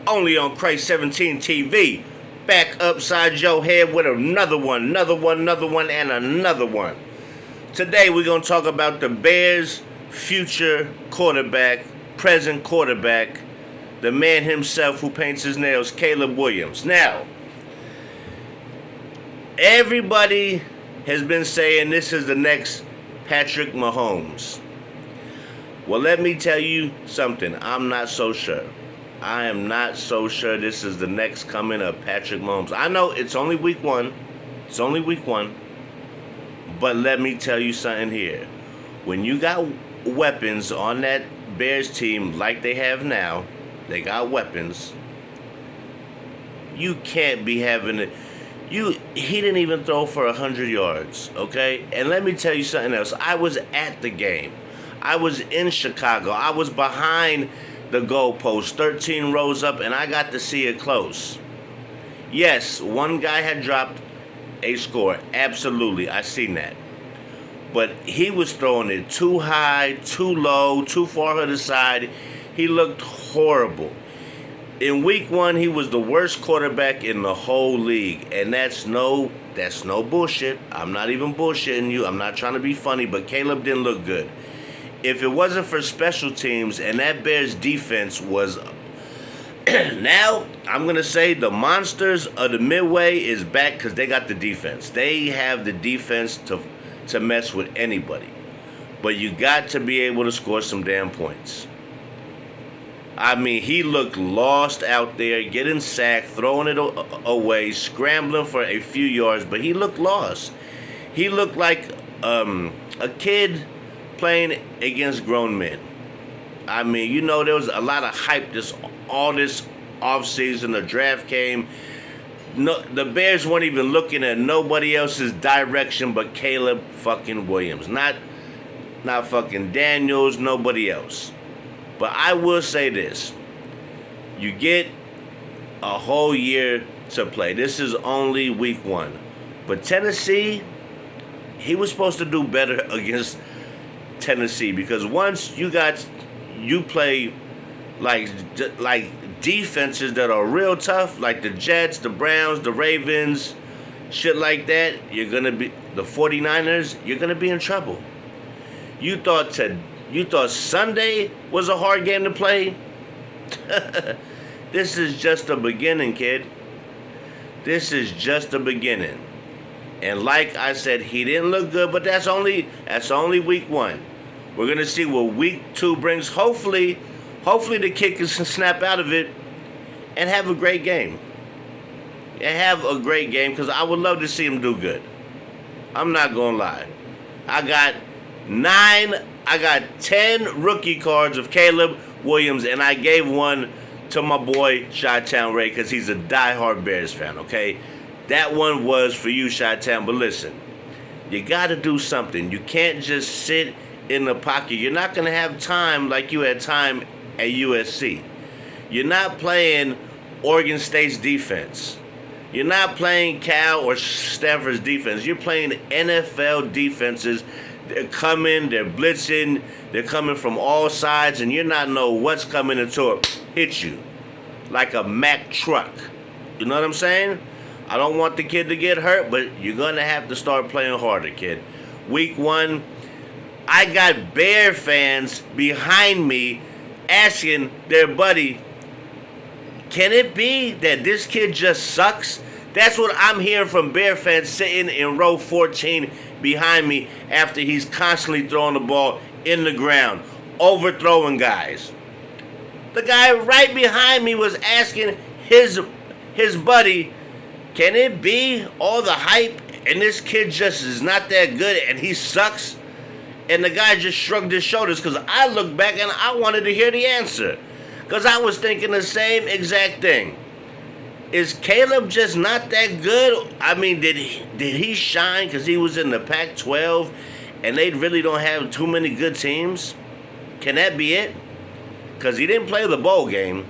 only on Christ 17 TV. Back upside your head with another one, and another one. Today we're going to talk about the Bears' future quarterback, present quarterback, the man himself who paints his nails, Caleb Williams. Now, everybody has been saying this is the next Patrick Mahomes. Well, let me tell you something. I'm not so sure. I am not so sure this is the next coming of Patrick Mahomes. I know it's only week one. It's only week one. But let me tell you something here. When you got weapons on that Bears team like they have now, they got weapons. You can't be having it. He didn't even throw for 100 yards, okay? And let me tell you something else. I was at the game. I was in Chicago. I was behind the goalpost, 13 rows up, and I got to see it close. Yes, one guy had dropped a score. Absolutely, I seen that. But he was throwing it too high, too low, too far to the side. He looked horrible. In week one, he was the worst quarterback in the whole league, and that's no bullshit. I'm not even bullshitting you. I'm not trying to be funny, but Caleb didn't look good. If it wasn't for special teams and that Bears defense was now, I'm going to say the monsters of the Midway is back because they got the defense. They have the defense to mess with anybody. But you got to be able to score some damn points. I mean, he looked lost out there, getting sacked, throwing it away, scrambling for a few yards, but he looked lost. He looked like a kid playing against grown men. I mean, there was a lot of hype all this offseason. The draft came. No, the Bears weren't even looking at nobody else's direction but Caleb fucking Williams. Not fucking Daniels, nobody else. But I will say this. You get a whole year to play. This is only week one. But Tennessee, he was supposed to do better against Tennessee because once you play like defenses that are real tough, like the Jets, the Browns, the Ravens, shit like that, you're gonna be the 49ers, you're gonna be in trouble. You thought Sunday was a hard game to play? This is just the beginning, kid. This is just the beginning. And like I said, he didn't look good, but that's only week one. We're going to see what week two brings. Hopefully the kid can snap out of it and have a great game. And have a great game because I would love to see him do good. I'm not going to lie. I got 10 rookie cards of Caleb Williams, and I gave one to my boy Chi-Town Ray because he's a diehard Bears fan, okay? That one was for you, Chi-Town, but listen, you got to do something. You can't just sit in the pocket. You're not going to have time like you had time at USC. You're not playing Oregon State's defense. You're not playing Cal or Stanford's defense. You're playing NFL defenses. They're coming, they're blitzing, they're coming from all sides, and you not know what's coming until it hits you like a Mack truck. You know what I'm saying? I don't want the kid to get hurt, but you're going to have to start playing harder, kid. Week one, I got Bear fans behind me asking their buddy, can it be that this kid just sucks? That's what I'm hearing from Bear fans sitting in row 14 behind me after he's constantly throwing the ball in the ground, overthrowing guys. The guy right behind me was asking his buddy, can it be all the hype and this kid just is not that good and he sucks? And the guy just shrugged his shoulders because I looked back and I wanted to hear the answer. Because I was thinking the same exact thing. Is Caleb just not that good? I mean, did he shine because he was in the Pac-12 and they really don't have too many good teams? Can that be it? Because he didn't play the bowl game.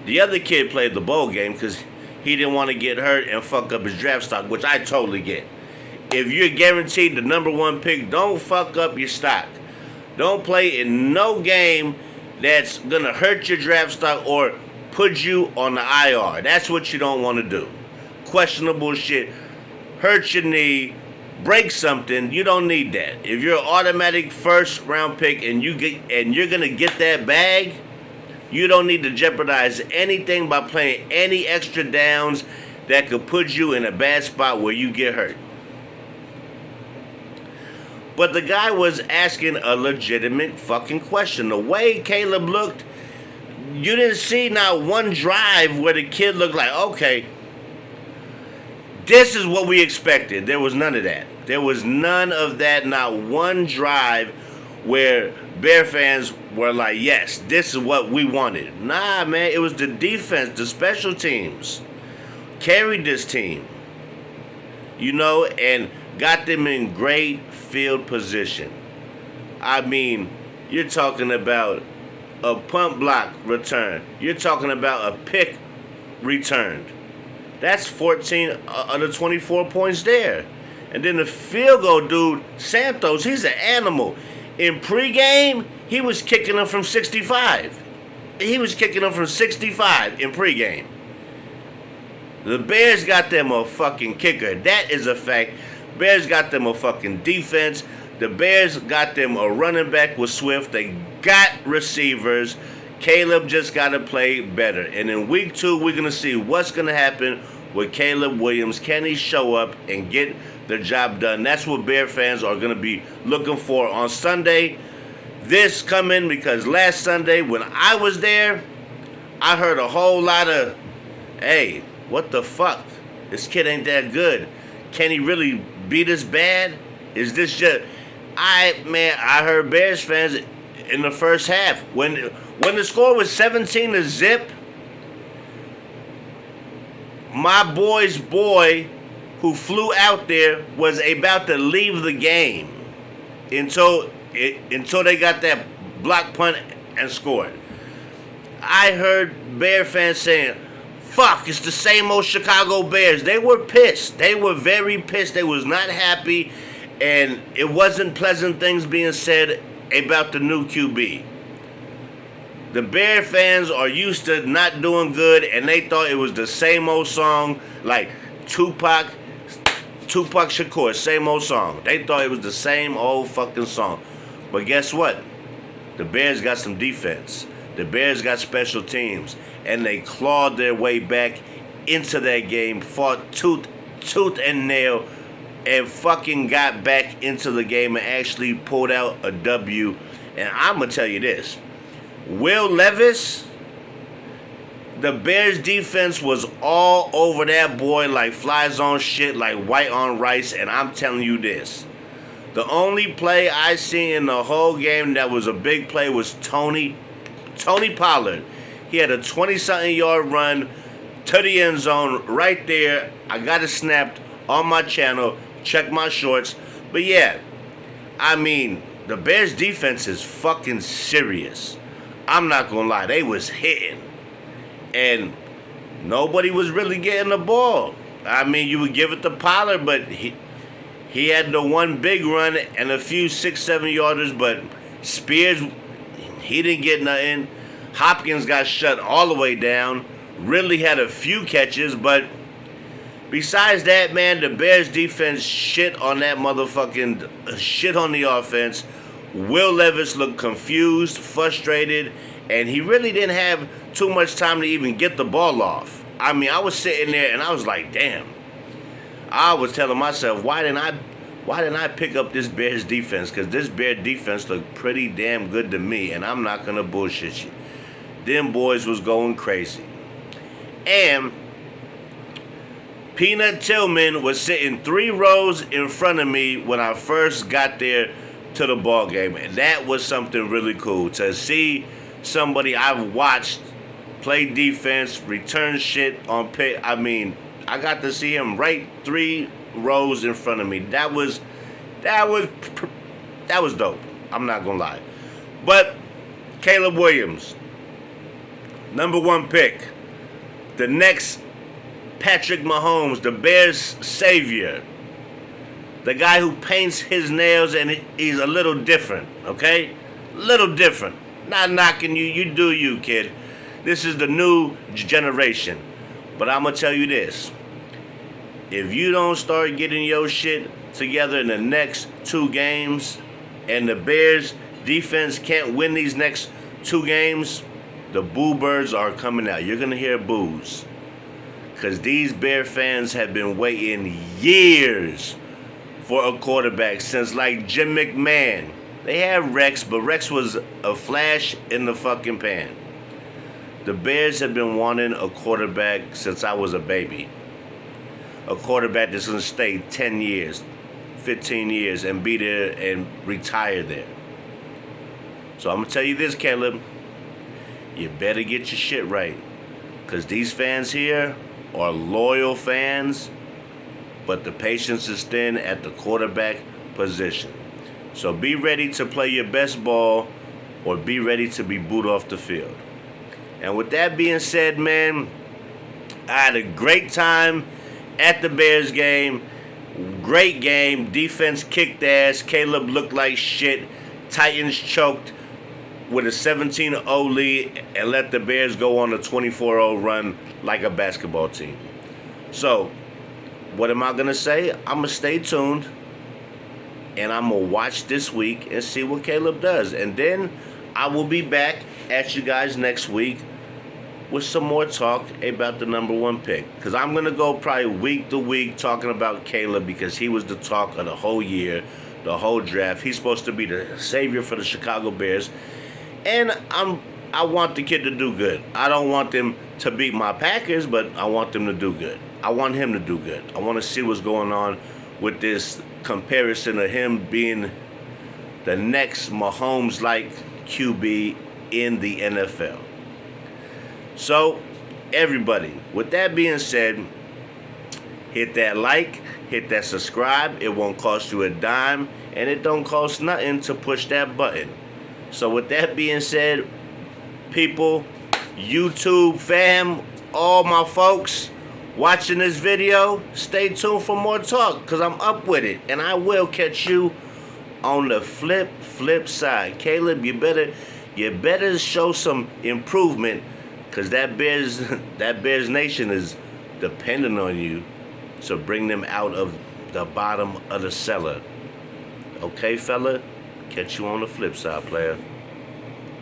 The other kid played the bowl game because he didn't want to get hurt and fuck up his draft stock, which I totally get. If you're guaranteed the number one pick, don't fuck up your stock. Don't play in no game that's going to hurt your draft stock or put you on the IR. That's what you don't want to do. Questionable shit, hurt your knee, break something. You don't need that. If you're an automatic first round pick and you're gonna get that bag, you don't need to jeopardize anything by playing any extra downs that could put you in a bad spot where you get hurt. But the guy was asking a legitimate fucking question. The way Caleb looked, you didn't see not one drive where the kid looked like, okay, this is what we expected. There was none of that. There was none of that, not one drive where Bear fans were like, yes, this is what we wanted. Nah, man, it was the defense, the special teams carried this team, and got them in great field position. I mean, you're talking about a punt block return. You're talking about a pick returned. That's 14 of the 24 points there. And then the field goal dude, Santos, he's an animal. In pregame, he was kicking them from 65. He was kicking them from 65 in pregame. The Bears got them a fucking kicker. That is a fact. Bears got them a fucking defense. The Bears got them a running back with Swift. They got receivers. Caleb just got to play better. And in week 2, we're going to see what's going to happen with Caleb Williams. Can he show up and get the job done? That's what Bear fans are going to be looking for on Sunday. This coming because last Sunday when I was there, I heard a whole lot of, hey, what the fuck? This kid ain't that good. Can he really be this bad? Is this just... I heard Bears fans in the first half. When the score was 17-0, my boy's boy who flew out there was about to leave the game until they got that block punt and scored. I heard Bear fans saying, fuck, it's the same old Chicago Bears. They were pissed. They were very pissed. They was not happy. And it wasn't pleasant things being said about the new QB. The Bear fans are used to not doing good, and they thought it was the same old song, like Tupac Shakur, same old song. They thought it was the same old fucking song. But guess what? The Bears got some defense. The Bears got special teams, and they clawed their way back into that game, fought tooth and nail, and fucking got back into the game and actually pulled out a W. And I'm going to tell you this. Will Levis, the Bears defense was all over that boy like flies on shit, like white on rice. And I'm telling you this. The only play I seen in the whole game that was a big play was Tony Pollard. He had a 20-something yard run to the end zone right there. I got it snapped on my channel. Check my shorts. But yeah, I mean, the Bears defense is fucking serious. I'm not gonna lie, they was hitting. And nobody was really getting the ball. I mean, you would give it to Pollard, but he had the one big run and a few 6-7 yarders, but Spears, he didn't get nothing. Hopkins got shut all the way down. Really had a few catches, but besides that, man, the Bears defense shit on that motherfucking shit on the offense. Will Levis looked confused, frustrated, and he really didn't have too much time to even get the ball off. I mean, I was sitting there and I was like, damn. I was telling myself, why didn't I pick up this Bears defense? Because this Bear defense looked pretty damn good to me, and I'm not gonna bullshit you. Them boys was going crazy. And Peanut Tillman was sitting 3 rows in front of me when I first got there to the ball game, and that was something really cool to see somebody I've watched play defense, return shit on pit. I mean, I got to see him right 3 rows in front of me. That was dope. I'm not gonna lie. But Caleb Williams, number 1 pick, the next Patrick Mahomes, the Bears' savior. The guy who paints his nails and he's a little different, okay? Little different. Not knocking you. You do you, kid. This is the new generation. But I'm going to tell you this. If you don't start getting your shit together in the next 2 games and the Bears defense can't win these next 2 games, the boo birds are coming out. You're going to hear boos. Because these Bear fans have been waiting years for a quarterback since like Jim McMahon. They had Rex, but Rex was a flash in the fucking pan. The Bears have been wanting a quarterback since I was a baby. A quarterback that's going to stay 10 years, 15 years, and be there and retire there. So I'm going to tell you this, Caleb. You better get your shit right. Because these fans here are loyal fans, but the patience is thin at the quarterback position. So be ready to play your best ball or be ready to be booed off the field. And with that being said, man, I had a great time at the Bears game. Great game. Defense kicked ass. Caleb looked like shit. Titans choked with a 17-0 lead and let the Bears go on a 24-0 run like a basketball team. So, what am I going to say? I'm going to stay tuned, and I'm going to watch this week and see what Caleb does. And then I will be back at you guys next week with some more talk about the number 1 pick. Because I'm going to go probably week to week talking about Caleb because he was the talk of the whole year, the whole draft. He's supposed to be the savior for the Chicago Bears. And I want the kid to do good. I don't want them to beat my Packers, but I want them to do good. I want him to do good. I want to see what's going on with this comparison of him being the next Mahomes-like QB in the NFL. So, everybody, with that being said, hit that like, hit that subscribe. It won't cost you a dime, and it don't cost nothing to push that button. So with that being said, people, YouTube fam, all my folks watching this video, stay tuned for more talk because I'm up with it. And I will catch you on the flip side. Caleb, you better show some improvement because that Bears Nation is depending on you to bring them out of the bottom of the cellar. Okay, fella? Catch you on the flip side, player.